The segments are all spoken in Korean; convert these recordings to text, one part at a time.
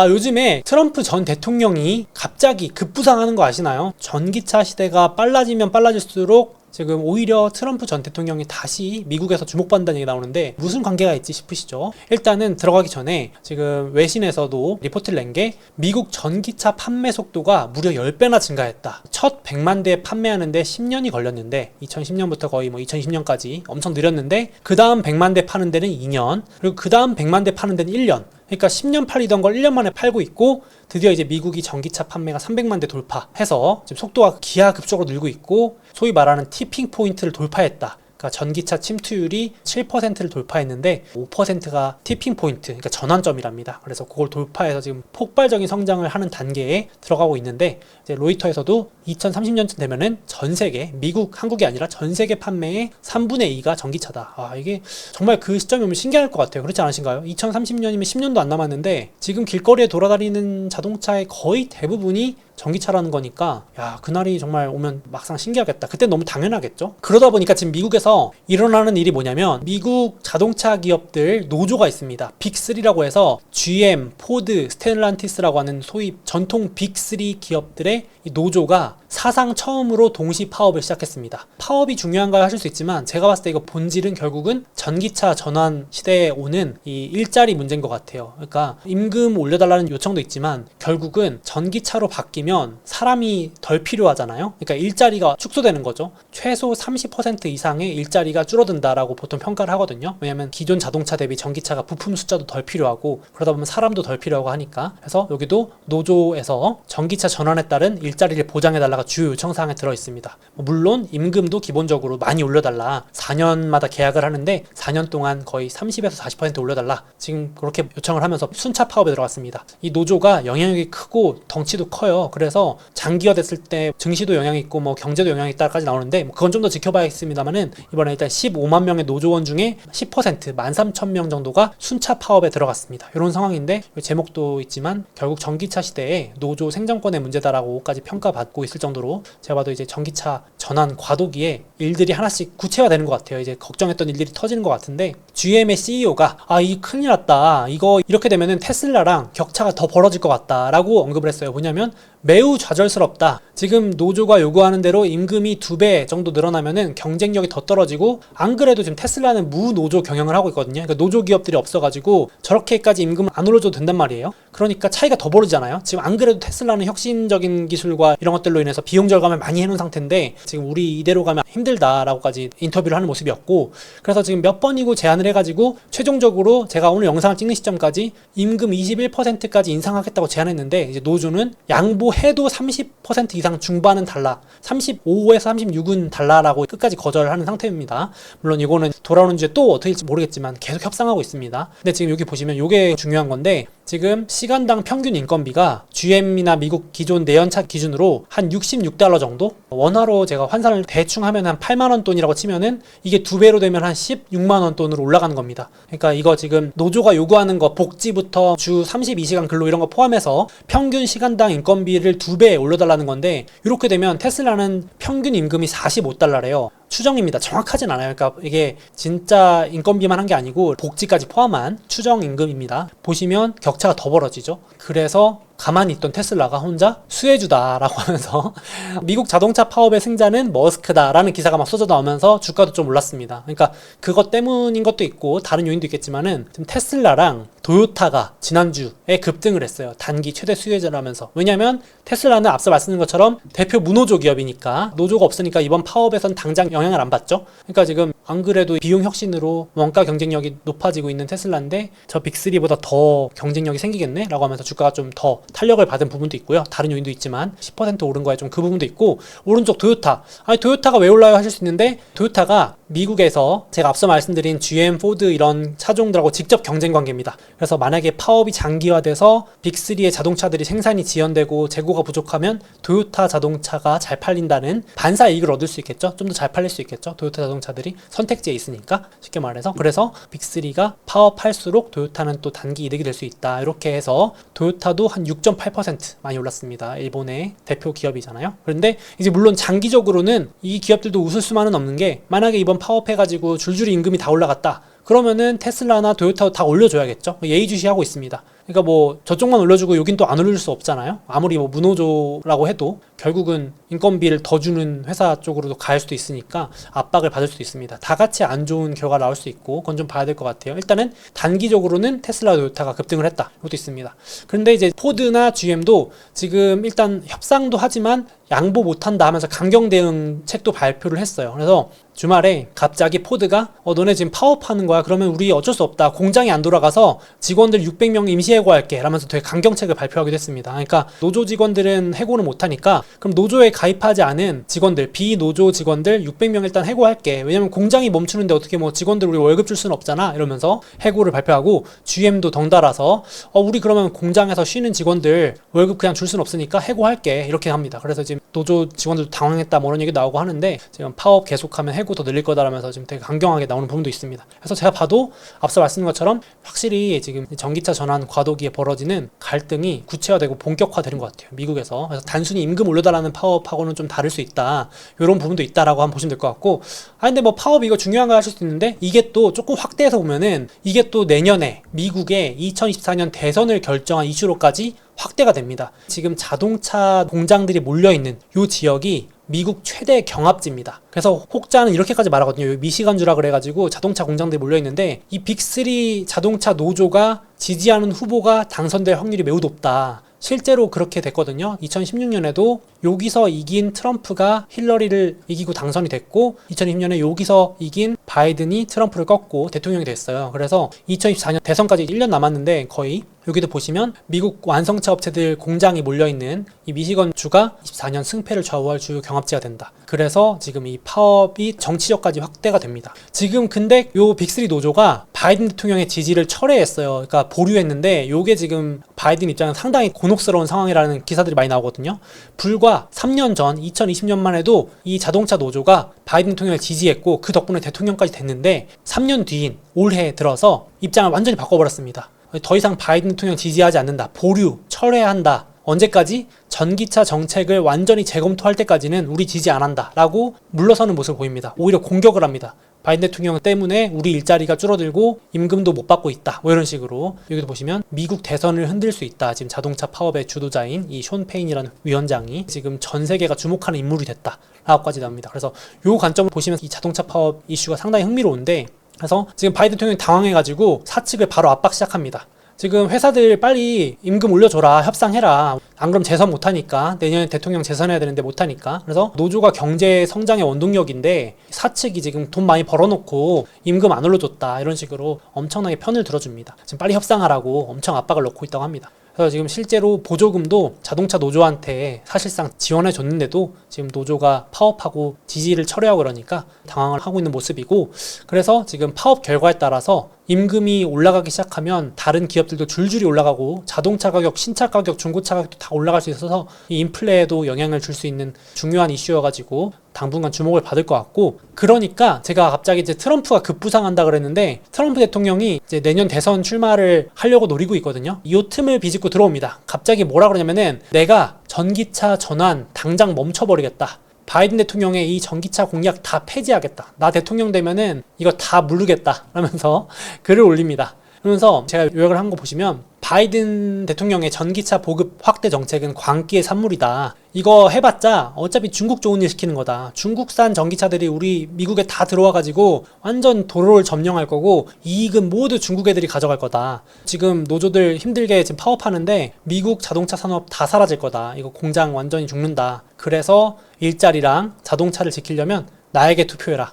요즘에 트럼프 전 대통령이 갑자기 급부상하는 거 아시나요? 전기차 시대가 빨라지면 빨라질수록 지금 오히려 트럼프 전 대통령이 다시 미국에서 주목받는다는 얘기 나오는데 무슨 관계가 있지 싶으시죠? 일단은 들어가기 전에 지금 외신에서도 리포트를 낸 게 미국 전기차 판매 속도가 무려 10배나 증가했다. 첫 100만 대 판매하는데 10년이 걸렸는데 2010년부터 거의 2020년까지 엄청 느렸는데 그 다음 100만 대 파는 데는 2년, 그리고 그 다음 100만 대 파는 데는 1년. 그러니까 10년 팔리던 걸 1년 만에 팔고 있고, 드디어 이제 미국이 전기차 판매가 300만 대 돌파해서 지금 속도가 기하급속으로 늘고 있고, 소위 말하는 티핑 포인트를 돌파했다. 그러니까 전기차 침투율이 7%를 돌파했는데 5%가 티핑 포인트, 그러니까 전환점이랍니다. 그래서 그걸 돌파해서 지금 폭발적인 성장을 하는 단계에 들어가고 있는데, 이제 로이터에서도 2030년쯤 되면은 전 세계, 미국, 한국이 아니라 전 세계 판매의 3분의 2가 전기차다. 이게 정말 그 시점이 오면 신기할 것 같아요. 그렇지 않으신가요? 2030년이면 10년도 안 남았는데 지금 길거리에 돌아다니는 자동차의 거의 대부분이 전기차라는 거니까, 야, 그날이 정말 오면 막상 신기하겠다. 그때 너무 당연하겠죠? 그러다 보니까 지금 미국에서 일어나는 일이 뭐냐면, 미국 자동차 기업들 노조가 있습니다. 빅3라고 해서 GM, 포드, 스텔란티스라고 하는 소위 전통 빅3 기업들의 이 노조가 사상 처음으로 동시 파업을 시작했습니다. 파업이 중요한가 하실 수 있지만, 제가 봤을 때 이거 본질은 결국은 전기차 전환 시대에 오는 이 일자리 문제인 것 같아요. 그러니까 임금 올려달라는 요청도 있지만 결국은 전기차로 바뀌면 사람이 덜 필요하잖아요. 그러니까 일자리가 축소되는 거죠. 최소 30% 이상의 일자리가 줄어든다라고 보통 평가를 하거든요. 왜냐하면 기존 자동차 대비 전기차가 부품 숫자도 덜 필요하고, 그러다 보면 사람도 덜 필요하고 하니까. 그래서 여기도 노조에서 전기차 전환에 따른 일자리를 보장해달라가 주요 요청사항에 들어있습니다. 물론 임금도 기본적으로 많이 올려달라. 4년마다 계약을 하는데 4년 동안 거의 30에서 40% 올려달라. 지금 그렇게 요청을 하면서 순차 파업에 들어갔습니다. 이 노조가 영향력이 크고 덩치도 커요. 그래서 장기화됐을 때 증시도 영향이 있고 경제도 영향이 있다까지 나오는데, 그건 좀 더 지켜봐야겠습니다만은, 이번에 일단 15만 명의 노조원 중에 10% 13,000명 정도가 순차 파업에 들어갔습니다. 이런 상황인데, 제목도 있지만 결국 전기차 시대에 노조 생존권의 문제다라고까지 평가받고 있을 정도로, 제가 봐도 이제 전기차 전환 과도기에 일들이 하나씩 구체화되는 것 같아요. 이제 걱정했던 일들이 터지는 것 같은데, GM의 CEO가 이 큰일 났다, 이거 이렇게 되면은 테슬라랑 격차가 더 벌어질 것 같다라고 언급을 했어요. 뭐냐면 매우 좌절스럽다. 지금 노조가 요구하는 대로 임금이 2배 정도 늘어나면은 경쟁력이 더 떨어지고, 안 그래도 지금 테슬라는 무노조 경영을 하고 있거든요. 그러니까 노조 기업들이 없어가지고 저렇게까지 임금을 안 올려줘도 된단 말이에요. 그러니까 차이가 더 벌어지잖아요. 지금 안 그래도 테슬라는 혁신적인 기술과 이런 것들로 인해서 비용 절감을 많이 해놓은 상태인데, 지금 우리 이대로 가면 힘들다라고까지 인터뷰를 하는 모습이었고, 그래서 지금 몇 번이고 제안을 해가지고 최종적으로 제가 오늘 영상을 찍는 시점까지 임금 21%까지 인상하겠다고 제안했는데, 이제 노조는 양보해도 30% 이상 중반은 달라, 35에서 36은 달라라고 끝까지 거절하는 상태입니다. 물론 이거는 돌아오는 주에 또 어떻게 될지 모르겠지만 계속 협상하고 있습니다. 근데 지금 여기 보시면 이게 중요한 건데, 지금 시간당 평균 인건비가 GM이나 미국 기존 내연차 기준으로 한 $66 정도? 원화로 제가 환산을 대충 하면 한 8만원 돈이라고 치면은 이게 2배로 되면 한 16만원 돈으로 올라가는 겁니다. 그러니까 이거 지금 노조가 요구하는 거, 복지부터 주 32시간 근로 이런 거 포함해서 평균 시간당 인건비를 2배 올려달라는 건데, 이렇게 되면 테슬라는 평균 임금이 $45래요. 추정입니다. 정확하진 않아요. 그러니까 이게 진짜 인건비만 한 게 아니고 복지까지 포함한 추정 임금입니다. 보시면 격차가 더 벌어지죠. 그래서 가만히 있던 테슬라가 혼자 수혜주다라고 하면서 미국 자동차 파업의 승자는 머스크다라는 기사가 막 쏟아 나오면서 주가도 좀 올랐습니다. 그러니까 그것 때문인 것도 있고 다른 요인도 있겠지만은, 지금 테슬라랑 도요타가 지난주에 급등을 했어요. 단기 최대 수혜자라면서. 왜냐면 테슬라는 앞서 말씀드린 것처럼 대표 무노조 기업이니까, 노조가 없으니까 이번 파업에선 당장 영향을 안 받죠. 그러니까 지금 안 그래도 비용 혁신으로 원가 경쟁력이 높아지고 있는 테슬라인데, 저 빅3보다 더 경쟁력이 생기겠네 라고 하면서 주가가 좀 더 탄력을 받은 부분도 있고요. 다른 요인도 있지만 10% 오른 거에 좀 그 부분도 있고, 오른쪽 도요타. 도요타가 왜 올라요 하실 수 있는데, 도요타가 미국에서 제가 앞서 말씀드린 GM, 포드 이런 차종들하고 직접 경쟁 관계입니다. 그래서 만약에 파업이 장기화돼서 빅3의 자동차들이 생산이 지연되고 재고가 부족하면 도요타 자동차가 잘 팔린다는 반사 이익을 얻을 수 있겠죠. 좀 더 잘 팔릴 수 있겠죠. 도요타 자동차들이 선택지에 있으니까, 쉽게 말해서. 그래서 빅3가 파업할수록 도요타는 또 단기 이득이 될 수 있다. 이렇게 해서 도요타도 한 6.8% 많이 올랐습니다. 일본의 대표 기업이잖아요. 그런데 이제 물론 장기적으로는 이 기업들도 웃을 수만은 없는 게, 만약에 이번 파업해가지고 줄줄이 임금이 다 올라갔다. 그러면은 테슬라나 도요타 다 올려줘야겠죠. 예의주시하고 있습니다. 그러니까 뭐 저쪽만 올려주고 여긴 또 안 올려줄 수 없잖아요. 아무리 뭐 무노조라고 해도 결국은 인건비를 더 주는 회사 쪽으로도 갈 수도 있으니까 압박을 받을 수도 있습니다. 다 같이 안 좋은 결과가 나올 수 있고 그건 좀 봐야 될 것 같아요. 일단은 단기적으로는 테슬라, 도요타가 급등을 했다. 이것도 있습니다. 그런데 이제 포드나 GM도 지금 일단 협상도 하지만 양보 못한다 하면서 강경 대응책도 발표를 했어요. 그래서 주말에 갑자기 포드가 너네 지금 파업하는 거야? 그러면 우리 어쩔 수 없다. 공장이 안 돌아가서 직원들 600명 임시해고할게 라면서 되게 강경책을 발표하기도 했습니다. 그러니까 노조 직원들은 해고를 못하니까 그럼 노조에 가입하지 않은 직원들, 비노조 직원들 600명 일단 해고할게. 왜냐면 공장이 멈추는데 어떻게 뭐 직원들 우리 월급 줄 수는 없잖아. 이러면서 해고를 발표하고 GM도 덩달아서 우리 그러면 공장에서 쉬는 직원들 월급 그냥 줄 수는 없으니까 해고할게. 이렇게 합니다. 그래서 지금 노조 직원들도 당황했다 뭐 이런 얘기 나오고 하는데 지금 파업 계속하면 해고 더 늘릴 거다라면서 지금 되게 강경하게 나오는 부분도 있습니다. 그래서 제가 봐도 앞서 말씀드린 것처럼 확실히 지금 전기차 전환 과도기에 벌어지는 갈등이 구체화되고 본격화되는 것 같아요. 미국에서. 그래서 단순히 임금 올려달라는 파업하고는 좀 다를 수 있다. 이런 부분도 있다라고 한번 보시면 될 것 같고 근데 뭐 파업 이거 중요한가 하실 수 있는데 이게 또 조금 확대해서 보면은 이게 또 내년에 미국의 2024년 대선을 결정한 이슈로까지 확대가 됩니다. 지금 자동차 공장들이 몰려있는 이 지역이 미국 최대 경합지입니다. 그래서 혹자는 이렇게까지 말하거든요. 여기 미시간주라 그래가지고 자동차 공장들이 몰려있는데 이 빅3 자동차 노조가 지지하는 후보가 당선될 확률이 매우 높다. 실제로 그렇게 됐거든요. 2016년에도 여기서 이긴 트럼프가 힐러리를 이기고 당선이 됐고 2020년에 여기서 이긴 바이든이 트럼프를 꺾고 대통령이 됐어요. 그래서 2024년 대선까지 1년 남았는데 거의 여기도 보시면 미국 완성차 업체들 공장이 몰려있는 이 미시건주가 24년 승패를 좌우할 주요 경합지가 된다. 그래서 지금 이 파업이 정치적까지 확대가 됩니다. 지금 근데 요 빅3 노조가 바이든 대통령의 지지를 철회했어요. 그러니까 보류했는데 요게 지금 바이든 입장은 상당히 곤혹스러운 상황이라는 기사들이 많이 나오거든요. 불과 3년 전 2020년만 해도 이 자동차 노조가 바이든 대통령을 지지했고 그 덕분에 대통령까지 됐는데 3년 뒤인 올해 들어서 입장을 완전히 바꿔버렸습니다. 더 이상 바이든 대통령 지지하지 않는다. 보류, 철회한다. 언제까지? 전기차 정책을 완전히 재검토할 때까지는 우리 지지 안 한다 라고 물러서는 모습을 보입니다. 오히려 공격을 합니다. 바이든 대통령 때문에 우리 일자리가 줄어들고 임금도 못 받고 있다. 뭐 이런 식으로 여기도 보시면 미국 대선을 흔들 수 있다. 지금 자동차 파업의 주도자인 이 숀 페인이라는 위원장이 지금 전 세계가 주목하는 인물이 됐다. 라고까지 나옵니다. 그래서 이 관점을 보시면 이 자동차 파업 이슈가 상당히 흥미로운데 그래서 지금 바이든 대통령이 당황해가지고 사측을 바로 압박 시작합니다. 지금 회사들 빨리 임금 올려줘라, 협상해라. 안 그럼 재선 못하니까, 내년에 대통령 재선해야 되는데 못하니까. 그래서 노조가 경제 성장의 원동력인데 사측이 지금 돈 많이 벌어놓고 임금 안 올려줬다 이런 식으로 엄청나게 편을 들어줍니다. 지금 빨리 협상하라고 엄청 압박을 넣고 있다고 합니다. 그래서 지금 실제로 보조금도 자동차 노조한테 사실상 지원해 줬는데도 지금 노조가 파업하고 지지를 철회하고 그러니까 당황을 하고 있는 모습이고 그래서 지금 파업 결과에 따라서 임금이 올라가기 시작하면 다른 기업들도 줄줄이 올라가고 자동차 가격, 신차 가격, 중고차 가격도 다 올라갈 수 있어서 이 인플레에도 영향을 줄 수 있는 중요한 이슈여가지고 당분간 주목을 받을 것 같고 그러니까 제가 갑자기 이제 트럼프가 급부상한다 그랬는데 트럼프 대통령이 이제 내년 대선 출마를 하려고 노리고 있거든요. 이 틈을 비집고 들어옵니다. 갑자기 뭐라 그러냐면은 내가 전기차 전환 당장 멈춰버리겠다. 바이든 대통령의 이 전기차 공약 다 폐지하겠다. 나 대통령 되면은 이거 다 무르겠다. 라면서 글을 올립니다. 그러면서 제가 요약을 한 거 보시면 바이든 대통령의 전기차 보급 확대 정책은 광기의 산물이다. 이거 해봤자 어차피 중국 좋은 일 시키는 거다. 중국산 전기차들이 우리 미국에 다 들어와가지고 완전 도로를 점령할 거고 이익은 모두 중국 애들이 가져갈 거다. 지금 노조들 힘들게 지금 파업하는데 미국 자동차 산업 다 사라질 거다. 이거 공장 완전히 죽는다. 그래서 일자리랑 자동차를 지키려면 나에게 투표해라.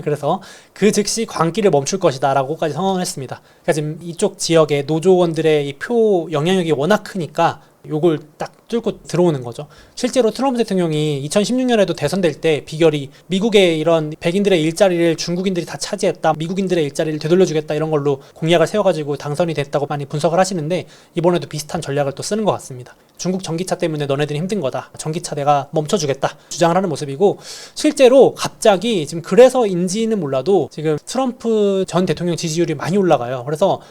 그래서 그 즉시 광기를 멈출 것이다 라고까지 선언을 했습니다. 그러니까 지금 이쪽 지역의 노조원들의 이 표 영향력이 워낙 크니까 요걸 딱 뚫고 들어오는 거죠. 실제로 트럼프 대통령이 2016년에도 대선될 때 비결이 미국의 이런 백인들의 일자리를 중국인들이 다 차지했다, 미국인들의 일자리를 되돌려주겠다 이런 걸로 공약을 세워가지고 당선이 됐다고 많이 분석을 하시는데 이번에도 비슷한 전략을 또 쓰는 것 같습니다. 중국 전기차 때문에 너네들이 힘든 거다. 전기차 내가 멈춰주겠다. 주장을 하는 모습이고, 실제로 갑자기 지금 그래서인지는 몰라도 지금 트럼프 전 대통령 지지율이 많이 올라가요. 그래서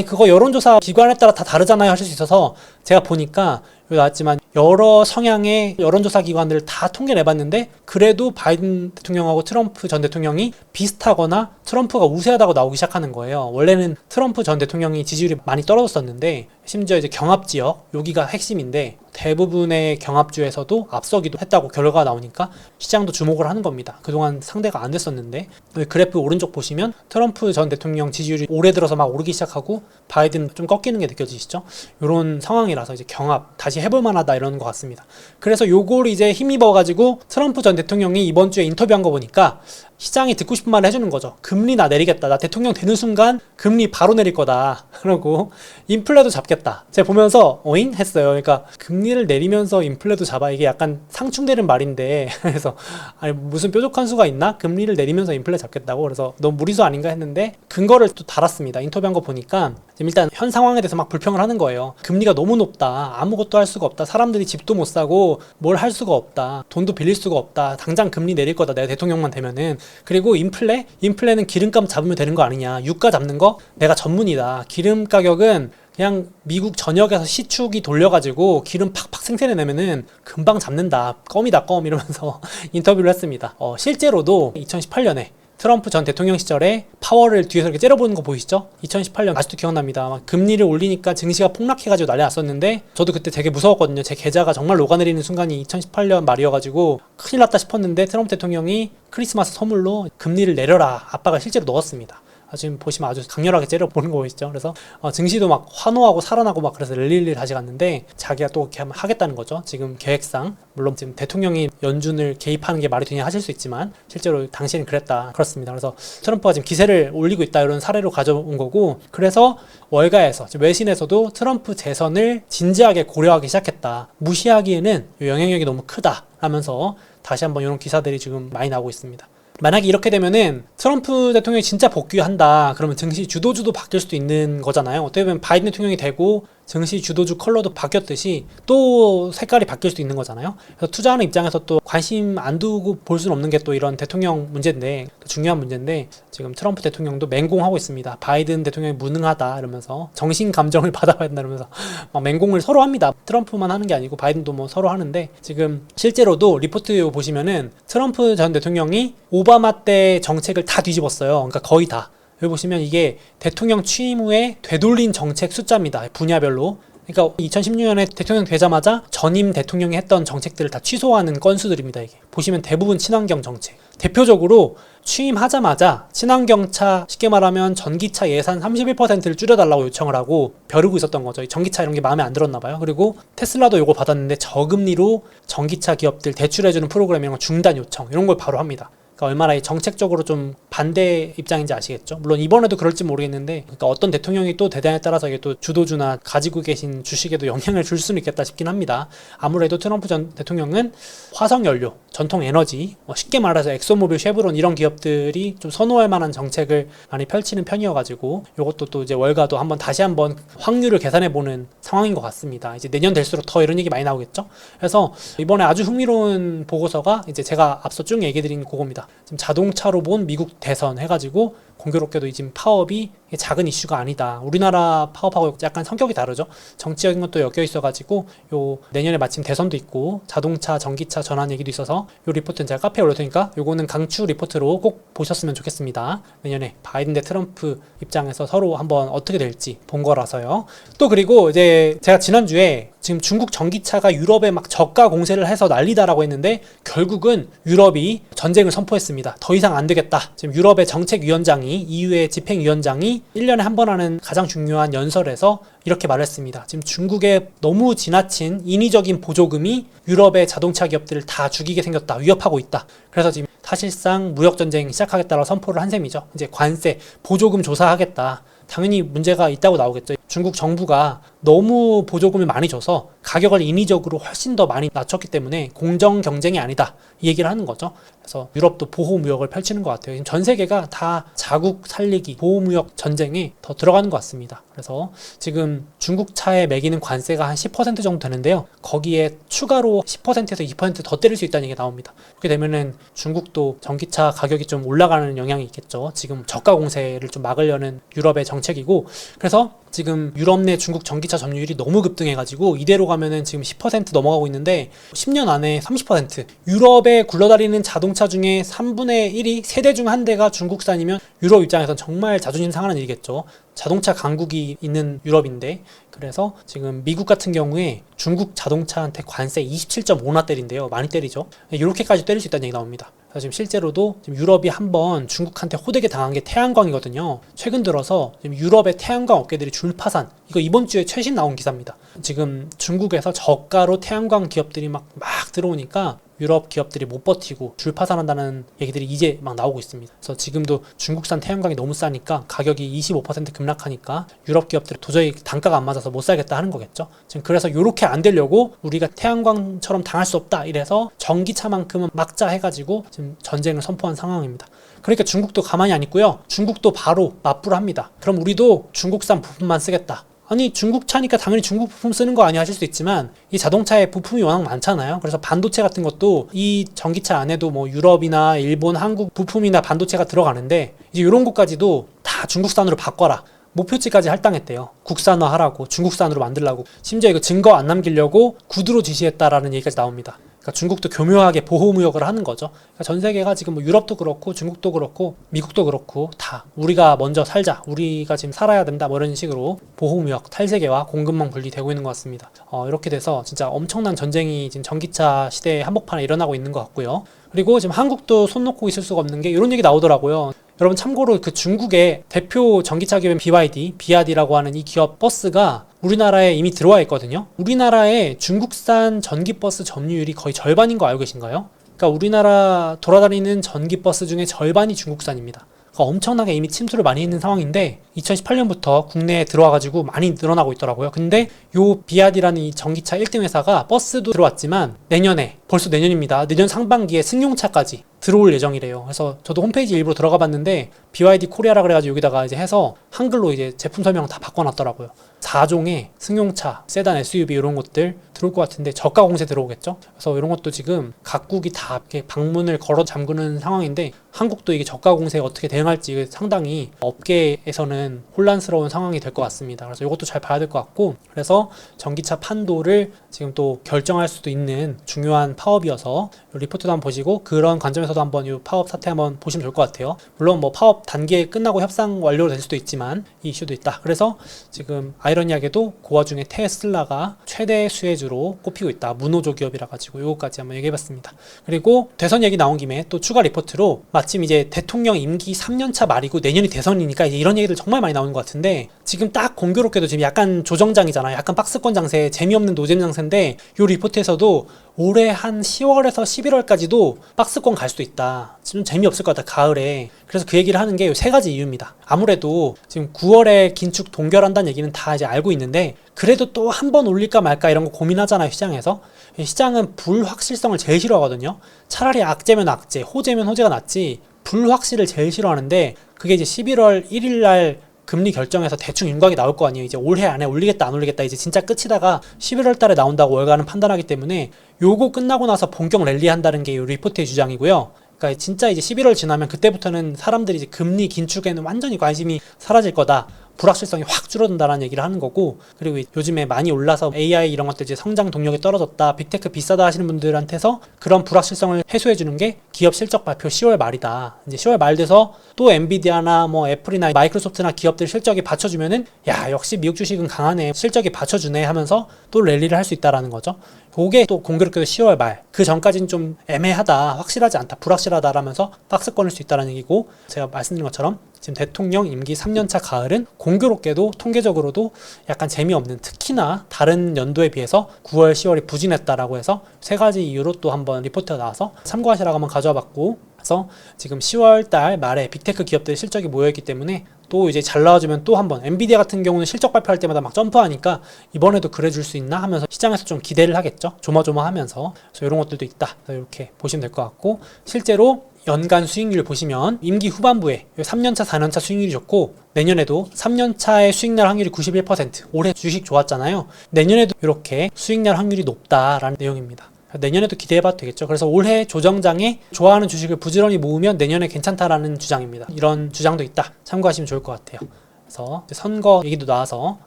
그거 여론조사 기관에 따라 다 다르잖아요 하실 수 있어서 제가 보니까 여기 나왔지만 여러 성향의 여론조사 기관들을 다 통계 내봤는데 그래도 바이든 대통령하고 트럼프 전 대통령이 비슷하거나 트럼프가 우세하다고 나오기 시작하는 거예요. 원래는 트럼프 전 대통령이 지지율이 많이 떨어졌었는데 심지어 이제 경합지역 여기가 핵심인데 대부분의 경합주에서도 앞서기도 했다고 결과가 나오니까 시장도 주목을 하는 겁니다. 그동안 상대가 안 됐었는데 그래프 오른쪽 보시면 트럼프 전 대통령 지지율이 올해 들어서 막 오르기 시작하고 바이든 좀 꺾이는 게 느껴지시죠? 이런 상황이라서 이제 경합 다시 해볼 만하다 이러는 것 같습니다. 그래서 요걸 이제 힘입어 가지고 트럼프 전 대통령이 이번 주에 인터뷰한 거 보니까 시장이 듣고 싶은 말을 해주는 거죠. 금리 나 내리겠다. 나 대통령 되는 순간 금리 바로 내릴 거다. 그러고 인플레도 잡겠다. 제가 보면서 오잉? 했어요. 그러니까 금리를 내리면서 인플레도 잡아. 이게 약간 상충되는 말인데 그래서 아니 무슨 뾰족한 수가 있나? 금리를 내리면서 인플레 잡겠다고. 그래서 너무 무리수 아닌가 했는데 근거를 또 달았습니다. 인터뷰한 거 보니까 지금 일단 현 상황에 대해서 막 불평을 하는 거예요. 금리가 너무 높다. 아무것도 할 수가 없다. 사람들이 집도 못 사고 뭘 할 수가 없다. 돈도 빌릴 수가 없다. 당장 금리 내릴 거다. 내가 대통령만 되면은. 그리고 인플레는 기름값 잡으면 되는 거 아니냐. 유가 잡는 거 내가 전문이다. 기름 가격은 그냥 미국 전역에서 시축이 돌려가지고 기름 팍팍 생산해내면은 금방 잡는다. 껌이다 껌 이러면서 인터뷰를 했습니다. 실제로도 2018년에 트럼프 전 대통령 시절에 파월을 뒤에서 이렇게 째려보는 거 보이시죠? 2018년 아직도 기억납니다. 막 금리를 올리니까 증시가 폭락해가지고 난리 났었는데 저도 그때 되게 무서웠거든요. 제 계좌가 정말 녹아내리는 순간이 2018년 말이어가지고 큰일 났다 싶었는데 트럼프 대통령이 크리스마스 선물로 금리를 내려라 압박을 실제로 넣었습니다. 지금 보시면 아주 강렬하게 째려보는 거 보이시죠? 그래서 증시도 막 환호하고 살아나고 막 그래서 릴릴리 다시 갔는데 자기가 또 이렇게 하겠다는 거죠. 지금 계획상 물론 지금 대통령이 연준을 개입하는 게 말이 되냐 하실 수 있지만 실제로 당시에는 그랬다. 그렇습니다. 그래서 트럼프가 지금 기세를 올리고 있다 이런 사례로 가져온 거고 그래서 월가에서 외신에서도 트럼프 재선을 진지하게 고려하기 시작했다. 무시하기에는 영향력이 너무 크다 하면서 다시 한번 이런 기사들이 지금 많이 나오고 있습니다. 만약에 이렇게 되면은 트럼프 대통령이 진짜 복귀한다 그러면 증시 주도주도 바뀔 수도 있는 거잖아요. 어떻게 보면 바이든 대통령이 되고 증시 주도주 컬러도 바뀌었듯이 또 색깔이 바뀔 수도 있는 거잖아요. 그래서 투자하는 입장에서 또 관심 안 두고 볼 수는 없는 게 또 이런 대통령 문제인데 중요한 문제인데 지금 트럼프 대통령도 맹공하고 있습니다. 바이든 대통령이 무능하다 이러면서 정신 감정을 받아봐야 된다 이러면서 막 맹공을 서로 합니다. 트럼프만 하는 게 아니고 바이든도 뭐 서로 하는데 지금 실제로도 리포트 보시면은 트럼프 전 대통령이 오바마 때 정책을 다 뒤집었어요. 그러니까 거의 다. 여기 보시면 이게 대통령 취임 후에 되돌린 정책 숫자입니다. 분야별로. 그러니까 2016년에 대통령 되자마자 전임 대통령이 했던 정책들을 다 취소하는 건수들입니다. 이게 보시면 대부분 친환경 정책. 대표적으로 취임하자마자 친환경차 쉽게 말하면 전기차 예산 31%를 줄여달라고 요청을 하고 벼르고 있었던 거죠. 전기차 이런 게 마음에 안 들었나 봐요. 그리고 테슬라도 요거 받았는데 저금리로 전기차 기업들 대출해주는 프로그램 이런 거 중단 요청 이런 걸 바로 합니다. 얼마나 정책적으로 좀 반대 입장인지 아시겠죠? 물론 이번에도 그럴지 모르겠는데 그러니까 어떤 대통령이 또 대단에 따라서 이게 또 주도주나 가지고 계신 주식에도 영향을 줄 수는 있겠다 싶긴 합니다. 아무래도 트럼프 전 대통령은 화석연료, 전통 에너지, 쉽게 말해서 엑소모빌, 쉐브론 이런 기업들이 좀 선호할 만한 정책을 많이 펼치는 편이어가지고 이것도 또 이제 월가도 다시 한번 확률을 계산해보는 상황인 것 같습니다. 이제 내년 될수록 더 이런 얘기 많이 나오겠죠? 그래서 이번에 아주 흥미로운 보고서가 이제 제가 앞서 쭉 얘기드린 그겁니다. 지금 자동차로 본 미국 대선 해가지고 공교롭게도 지금 파업이 작은 이슈가 아니다. 우리나라 파업하고 약간 성격이 다르죠. 정치적인 것도 엮여 있어가지고 요 내년에 마침 대선도 있고 자동차, 전기차 전환 얘기도 있어서 요 리포트는 제가 카페에 올릴 테니까 요거는 강추 리포트로 꼭 보셨으면 좋겠습니다. 내년에 바이든 대 트럼프 입장에서 서로 한번 어떻게 될지 본 거라서요. 또 그리고 이제 제가 지난주에 지금 중국 전기차가 유럽에 막 저가 공세를 해서 난리다라고 했는데 결국은 유럽이 전쟁을 선포했습니다. 더 이상 안 되겠다. 지금 유럽의 정책위원장이 EU의 집행위원장이 1년에 한 번 하는 가장 중요한 연설에서 이렇게 말했습니다. 지금 중국의 너무 지나친 인위적인 보조금이 유럽의 자동차 기업들을 다 죽이게 생겼다. 위협하고 있다. 그래서 지금 사실상 무역전쟁 시작하겠다라고 선포를 한 셈이죠. 이제 관세, 보조금 조사하겠다. 당연히 문제가 있다고 나오겠죠. 중국 정부가 너무 보조금을 많이 줘서 가격을 인위적으로 훨씬 더 많이 낮췄기 때문에 공정 경쟁이 아니다, 이 얘기를 하는 거죠. 그래서 유럽도 보호무역을 펼치는 것 같아요. 지금 전 세계가 다 자국 살리기, 보호무역 전쟁에 더 들어가는 것 같습니다. 그래서 지금 중국 차에 매기는 관세가 한 10% 정도 되는데요. 거기에 추가로 10%에서 2% 더 때릴 수 있다는 얘기가 나옵니다. 그렇게 되면은 중국도 전기차 가격이 좀 올라가는 영향이 있겠죠. 지금 저가 공세를 좀 막으려는 유럽의 정책이고, 그래서 지금 유럽 내 중국 전기차 점유율이 너무 급등해가지고 이대로 가면은 지금 10% 넘어가고 있는데 10년 안에 30%, 유럽에 굴러다니는 자동차 중에 3분의 1이 3대 중 1대가 중국산이면 유럽 입장에선 정말 자존심 상하는 일이겠죠. 자동차 강국이 있는 유럽인데, 그래서 지금 미국 같은 경우에 중국 자동차한테 관세 27.5나 때린대요. 많이 때리죠. 이렇게까지 때릴 수 있다는 얘기 나옵니다. 그래서 지금 실제로도 지금 유럽이 한번 중국한테 호되게 당한 게 태양광이거든요. 최근 들어서 지금 유럽의 태양광 업계들이 줄파산, 이거 이번 주에 최신 나온 기사입니다. 지금 중국에서 저가로 태양광 기업들이 막 들어오니까 유럽 기업들이 못 버티고 줄파산한다는 얘기들이 이제 막 나오고 있습니다. 그래서 지금도 중국산 태양광이 너무 싸니까 가격이 25% 급락하니까 유럽 기업들이 도저히 단가가 안 맞아서 못 살겠다 하는 거겠죠. 지금 그래서 이렇게 안 되려고 우리가 태양광처럼 당할 수 없다, 이래서 전기차만큼은 막자 해가지고 지금 전쟁을 선포한 상황입니다. 그러니까 중국도 가만히 안 있고요. 중국도 바로 납부를 합니다. 그럼 우리도 중국산 부품만 쓰겠다. 아니, 중국 차니까 당연히 중국 부품 쓰는 거 아니야 하실 수도 있지만, 이 자동차에 부품이 워낙 많잖아요. 그래서 반도체 같은 것도 이 전기차 안에도 뭐 유럽이나 일본, 한국 부품이나 반도체가 들어가는데, 이제 이런 것까지도 다 중국산으로 바꿔라, 목표치까지 할당했대요. 국산화하라고, 중국산으로 만들라고. 심지어 이거 증거 안 남기려고 구두로 지시했다라는 얘기까지 나옵니다. 그러니까 중국도 교묘하게 보호무역을 하는 거죠. 그러니까 전 세계가 지금 뭐 유럽도 그렇고 중국도 그렇고 미국도 그렇고 다 우리가 먼저 살자, 우리가 지금 살아야 된다, 뭐 이런 식으로 보호무역, 탈세계와 공급망 분리되고 있는 것 같습니다. 이렇게 돼서 진짜 엄청난 전쟁이 지금 전기차 시대의 한복판에 일어나고 있는 것 같고요. 그리고 지금 한국도 손 놓고 있을 수가 없는 게 이런 얘기 나오더라고요. 여러분 참고로 그 중국의 대표 전기차 기업인 BYD, 비아디라고 하는 이 기업 버스가 우리나라에 이미 들어와 있거든요. 우리나라의 중국산 전기버스 점유율이 거의 절반인 거 알고 계신가요? 그러니까 우리나라 돌아다니는 전기버스 중에 절반이 중국산입니다. 그러니까 엄청나게 이미 침투를 많이 했는 상황인데 2018년부터 국내에 들어와가지고 많이 늘어나고 있더라고요. 근데 요 비아디라는 이 전기차 1등 회사가 버스도 들어왔지만 내년에, 벌써 내년입니다, 내년 상반기에 승용차까지 들어올 예정이래요. 그래서 저도 홈페이지 일부러 들어가 봤는데 BYD 코리아라 그래가지고 여기다가 이제 해서 한글로 이제 제품 설명 다 바꿔놨더라고요. 4종의 승용차, 세단, SUV 이런 것들 들어올 것 같은데 저가 공세 들어오겠죠. 그래서 이런 것도 지금 각국이 다 이렇게 방문을 걸어 잠그는 상황인데, 한국도 이게 저가 공세에 어떻게 대응할지 상당히 업계에서는 혼란스러운 상황이 될 것 같습니다. 그래서 이것도 잘 봐야 될 것 같고, 그래서 전기차 판도를 지금 또 결정할 수도 있는 중요한 파업이어서 리포트도 한번 보시고 그런 관점에서도 한번 이 파업 사태 한번 보시면 좋을 것 같아요. 물론 뭐 파업 단계 끝나고 협상 완료될 수도 있지만 이 이슈도 있다. 그래서 지금 아이러니하게도 그 와중에 테슬라가 최대 수혜주로 꼽히고 있다. 무노조 기업이라 가지고 이거까지 한번 얘기해봤습니다. 그리고 대선 얘기 나온 김에 또 추가 리포트로 마침 이제 대통령 임기 3년차 말이고 내년이 대선이니까 이제 이런 얘기들 정말 많이 나오는 것 같은데, 지금 딱 공교롭게도 지금 약간 조정장이잖아요. 약간 박스권 장세, 재미없는 노잼 장세인데 이 리포트에서도 올해 한 10월에서 11월까지도 박스권 갈 수도 있다. 좀 재미없을 것 같다, 가을에. 그래서 그 얘기를 하는 게 세 가지 이유입니다. 아무래도 지금 9월에 긴축 동결한다는 얘기는 다 이제 알고 있는데, 그래도 또 한 번 올릴까 말까 이런 거 고민하잖아요, 시장에서. 시장은 불확실성을 제일 싫어하거든요. 차라리 악재면 악재, 호재면 호재가 낫지 불확실을 제일 싫어하는데, 그게 이제 11월 1일 날 금리 결정해서 대충 윤곽이 나올 거 아니에요. 이제 올해 안에 올리겠다 안 올리겠다 이제 진짜 끝이다가 11월 달에 나온다고 월가는 판단하기 때문에 요거 끝나고 나서 본격 랠리 한다는 게 이 리포트의 주장이고요. 그러니까 진짜 이제 11월 지나면 그때부터는 사람들이 이제 금리 긴축에는 완전히 관심이 사라질 거다. 불확실성이 확 줄어든다라는 얘기를 하는 거고, 그리고 요즘에 많이 올라서 AI 이런 것들 이제 성장 동력이 떨어졌다, 빅테크 비싸다 하시는 분들한테서 그런 불확실성을 해소해 주는 게 기업 실적 발표 10월 말이다. 이제 10월 말 돼서 또 엔비디아나 뭐 애플이나 마이크로소프트나 기업들 실적이 받쳐주면은 야, 역시 미국 주식은 강하네, 실적이 받쳐주네 하면서 또 랠리를 할 수 있다라는 거죠. 그게 또 공교롭게도 10월 말, 그 전까지는 좀 애매하다, 확실하지 않다, 불확실하다라면서 박스 꺼낼 수 있다는 얘기고, 제가 말씀드린 것처럼 지금 대통령 임기 3년차 가을은 공교롭게도 통계적으로도 약간 재미없는, 특히나 다른 연도에 비해서 9월, 10월이 부진했다라고 해서 세 가지 이유로 또 한번 리포트가 나와서 참고하시라고 한번 가져와 봤고, 그래서 지금 10월 달 말에 빅테크 기업들 실적이 모여있기 때문에 또 이제 잘 나와주면 또 한번, 엔비디아 같은 경우는 실적 발표할 때마다 막 점프하니까 이번에도 그래줄 수 있나 하면서 시장에서 좀 기대를 하겠죠. 조마조마하면서. 그래서 이런 것들도 있다. 이렇게 보시면 될 것 같고, 실제로 연간 수익률 보시면 임기 후반부에 3년차, 4년차 수익률이 좋고, 내년에도 3년차의 수익날 확률이 91%, 올해 주식 좋았잖아요. 내년에도 이렇게 수익날 확률이 높다라는 내용입니다. 내년에도 기대해봐도 되겠죠. 그래서 올해 조정장에 좋아하는 주식을 부지런히 모으면 내년에 괜찮다라는 주장입니다. 이런 주장도 있다. 참고하시면 좋을 것 같아요. 그래서 선거 얘기도 나와서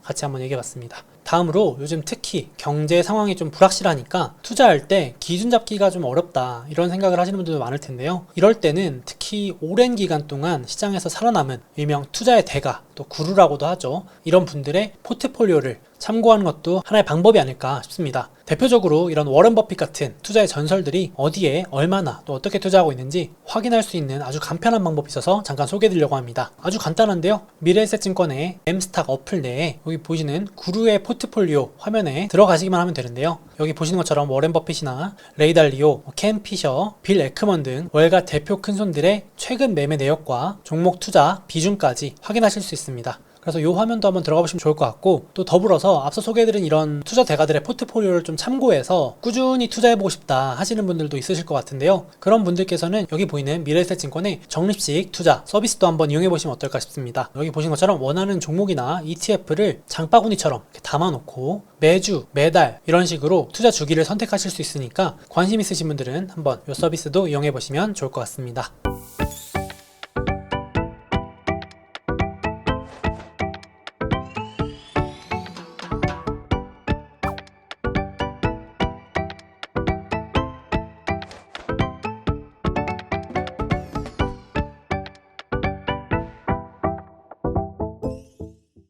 같이 한번 얘기해봤습니다. 다음으로 요즘 특히 경제 상황이 좀 불확실하니까 투자할 때 기준 잡기가 좀 어렵다, 이런 생각을 하시는 분들도 많을 텐데요. 이럴 때는 특히 오랜 기간 동안 시장에서 살아남은 일명 투자의 대가, 또 구루라고도 하죠. 이런 분들의 포트폴리오를 참고하는 것도 하나의 방법이 아닐까 싶습니다. 대표적으로 이런 워런 버핏 같은 투자의 전설들이 어디에 얼마나 또 어떻게 투자하고 있는지 확인할 수 있는 아주 간편한 방법이 있어서 잠깐 소개해드리려고 합니다. 아주 간단한데요. 미래에셋증권의 M스탁 어플 내에 여기 보시는 구루의 포트폴리오 화면에 들어가시기만 하면 되는데요. 여기 보시는 것처럼 워렌 버핏이나 레이 달리오, 켄 피셔, 빌 에크먼 등 월가 대표 큰손들의 최근 매매 내역과 종목 투자 비중까지 확인하실 수 있습니다. 그래서 이 화면도 한번 들어가 보시면 좋을 것 같고, 또 더불어서 앞서 소개해드린 이런 투자 대가들의 포트폴리오를 좀 참고해서 꾸준히 투자해보고 싶다 하시는 분들도 있으실 것 같은데요. 그런 분들께서는 여기 보이는 미래에셋증권의 적립식 투자 서비스도 한번 이용해보시면 어떨까 싶습니다. 여기 보시는 것처럼 원하는 종목이나 ETF를 장바구니처럼 이렇게 담아놓고 매주, 매달 이런 식으로 투자 주기를 선택하실 수 있으니까 관심 있으신 분들은 한번 이 서비스도 이용해보시면 좋을 것 같습니다.